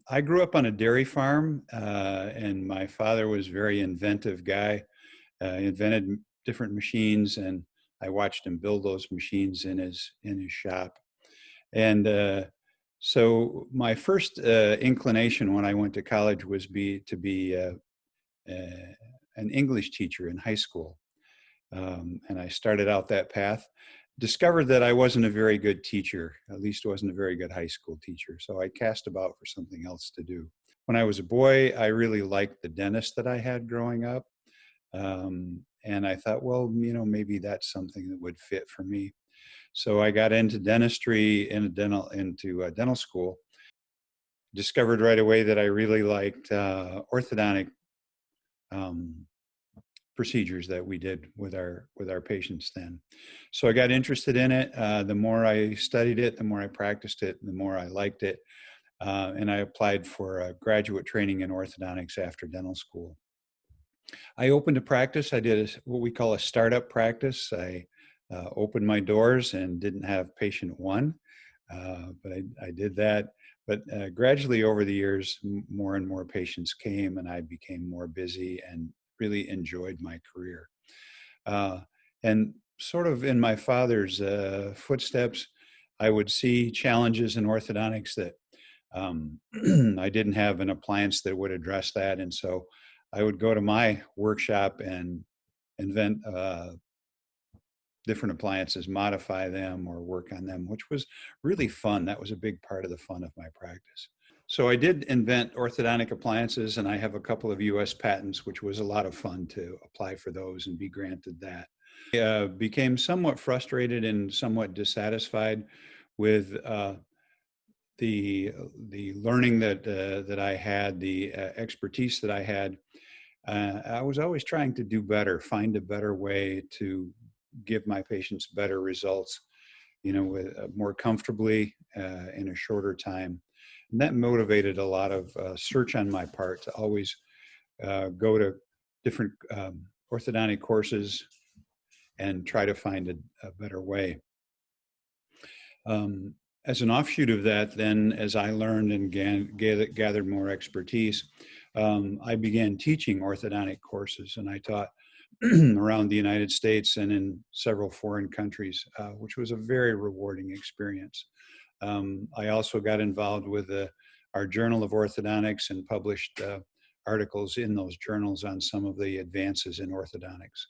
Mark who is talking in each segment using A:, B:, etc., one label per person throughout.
A: I grew up on a dairy farm, and my father was a very inventive guy. He invented different machines, and I watched him build those machines in his shop. And so my first inclination when I went to college was to be uh, an English teacher in high school. And I started out that path. Discovered that I wasn't a very good teacher, at least wasn't a very good high school teacher. So I cast about for something else to do. When I was a boy, I really liked the dentist that I had growing up. And I thought, well, maybe that's something that would fit for me. So I got into dentistry into dental school. Discovered right away that I really liked orthodontic um, procedures that we did with our patients then. So I got interested in it. The more I studied it, the more I practiced it, the more I liked it. And I applied for graduate training in orthodontics after dental school. I opened a practice. I did what we call a startup practice. I opened my doors and didn't have patient one, but I did that. But gradually over the years, more and more patients came, and I became more busy and really enjoyed my career. Uh, and sort of in my father's footsteps, I would see challenges in orthodontics that I didn't have an appliance that would address that. And so I would go to my workshop and invent different appliances, modify them or work on them, which was really fun. That was a big part of the fun of my practice. So I did invent orthodontic appliances, and I have a couple of US patents, which was a lot of fun to apply for those and be granted that. I became somewhat frustrated and somewhat dissatisfied with the learning that I had, the expertise that I had. I was always trying to do better, find a better way to give my patients better results, with more comfortably in a shorter time. And that motivated a lot of search on my part to always go to different orthodontic courses and try to find a better way. Um, as an offshoot of that, then as I learned and gathered more expertise, I began teaching orthodontic courses, and I taught around the United States and in several foreign countries, which was a very rewarding experience. I also got involved with our Journal of Orthodontics and published articles in those journals on some of the advances in orthodontics.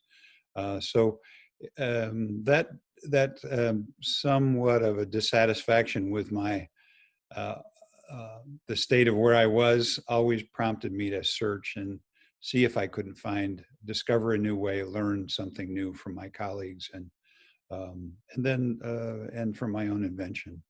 A: So that somewhat of a dissatisfaction with my uh, the state of where I was always prompted me to search and see if I couldn't discover a new way, learn something new from my colleagues, and from my own invention.